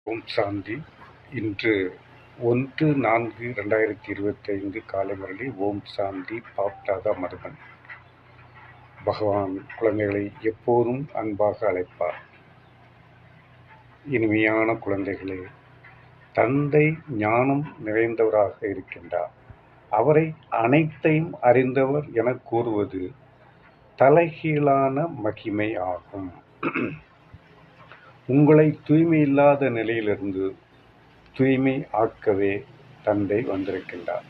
ஓம் சாந்தி. இன்று 1/4/2025 காலை முரளி. ஓம் சாந்தி. பாப்தாதா மதுபன். பகவான் குழந்தைகளை எப்போதும் அன்பாக அழைப்பார். இனிமையான குழந்தைகளே, தந்தை ஞானம் நிறைந்தவராக இருக்கின்றார். அவரை அனைத்தையும் அறிந்தவர் என கூறுவது தலைகீழான மகிமை ஆகும். உங்களை தூய்மையில்லாத நிலையிலிருந்து தூய்மை ஆக்கவே தந்தை வந்திருக்கின்றார்.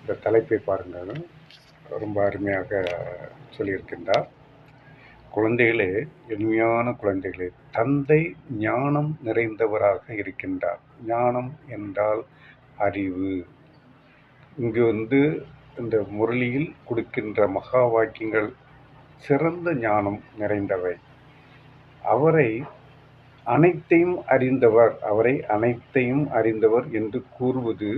இந்த தலைப்பை பாருங்கள், ரொம்ப அருமையாக சொல்லியிருக்கின்றார். குழந்தைகளே, எளிமையான குழந்தைகளே, தந்தை ஞானம் நிறைந்தவராக இருக்கின்றார். ஞானம் என்றால் அறிவு. இங்கு இந்த முரளியில் கொடுக்கின்ற மகா வாக்கியங்கள் சிறந்த ஞானம் நிறைந்தவை. அவரை அனைத்தையும் அறிந்தவர் என்று கூறுவது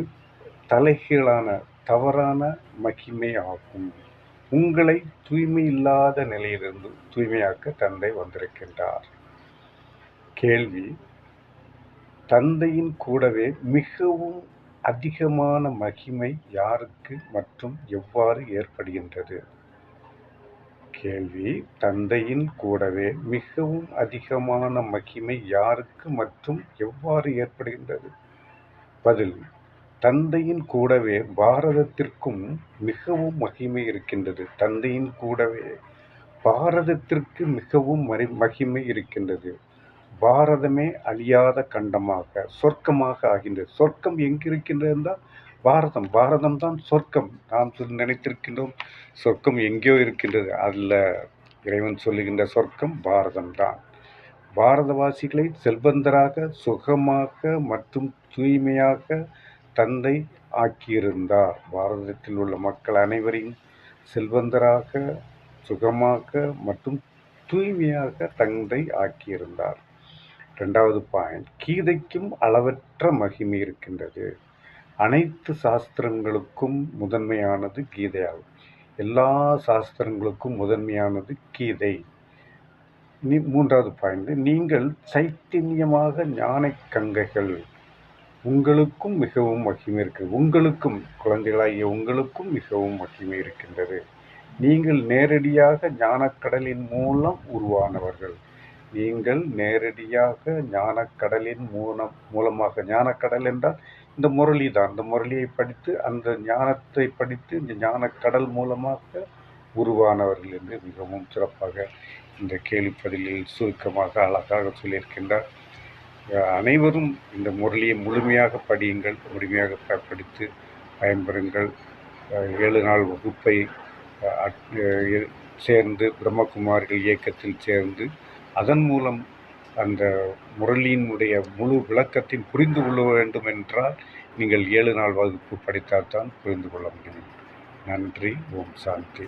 தலைகீழான தவறான மகிமை ஆகும். உங்களை தூய்மை இல்லாத நிலையிலிருந்து தூய்மையாக்க தந்தை வந்திருக்கின்றார். கேள்வி: தந்தையின் கூடவே மிகவும் அதிகமான மகிமை யாருக்கு மற்றும் எவ்வாறு ஏற்படுகின்றது? கேள்வி: தந்தையின் கூடவே மிகவும் அதிகமான மகிமை யாருக்கு மற்றும் எவ்வாறு ஏற்படுகின்றது? பதில்: தந்தையின் கூடவே பாரதத்திற்கும் மிகவும் மகிமை இருக்கின்றது. தந்தையின் கூடவே பாரதத்திற்கு மிகவும் மகிமை இருக்கின்றது. பாரதமே அழியாத கண்டமாக சொர்க்கமாக ஆகின்றது. சொர்க்கம் எங்கிருக்கின்றது? பாரதம் தான் சொர்க்கம். நாம் நினைத்திருக்கின்றோம் சொர்க்கம் எங்கேயோ இருக்கின்றது. அல்ல, இறைவன் சொல்லுகின்ற சொர்க்கம் பாரதம் தான். பாரதவாசிகளை செல்வந்தராக, சுகமாக மற்றும் தூய்மையாக தந்தை ஆக்கியிருந்தார். பாரதத்தில் உள்ள மக்கள் அனைவரையும் செல்வந்தராக, சுகமாக மற்றும் தூய்மையாக தந்தை ஆக்கியிருந்தார். 2வது பாயிண்ட்: கீதைக்கும் அளவற்ற மகிமை இருக்கின்றது. அனைத்து சாஸ்திரங்களுக்கும் முதன்மையானது கீதையாகும். எல்லா சாஸ்திரங்களுக்கும் முதன்மையானது கீதை. 3வது பாயிண்ட்: நீங்கள் சைத்தன்யமாக ஞான கங்கைகள். உங்களுக்கும் மிகவும் மகிமை இருக்கிறது. உங்களுக்கும், குழந்தைகளாகிய உங்களுக்கும் மிகவும் மகிமை இருக்கின்றது. நீங்கள் நேரடியாக ஞானக்கடலின் மூலம் உருவானவர்கள். நீங்கள் நேரடியாக ஞானக்கடலின் மூலமாக, ஞானக்கடல் என்றால் இந்த முரளி தான். இந்த முரளியை படித்து, அந்த ஞானத்தை படித்து, இந்த ஞானக்கடல் மூலமாக உருவானவர்கள் என்று மிகவும் சிறப்பாக இந்த கேள்வி பதிலில் சுருக்கமாக அழகாக சொல்லியிருக்கின்றார். அனைவரும் இந்த முரளியை முழுமையாக படியுங்கள், முழுமையாக படித்து பயன்பெறுங்கள். 7 நாள் வகுப்பை சேர்ந்து, பிரம்மகுமாரிகள் இயக்கத்தில் சேர்ந்து, அதன் மூலம் அந்த முரளியினுடைய முழு விளக்கத்தின் புரிந்து கொள்ள வேண்டும் என்றால் நீங்கள் 7 நாள் வகுப்பு படித்தால்தான் புரிந்து கொள்ள முடியும். நன்றி. ஓம் சாந்தி.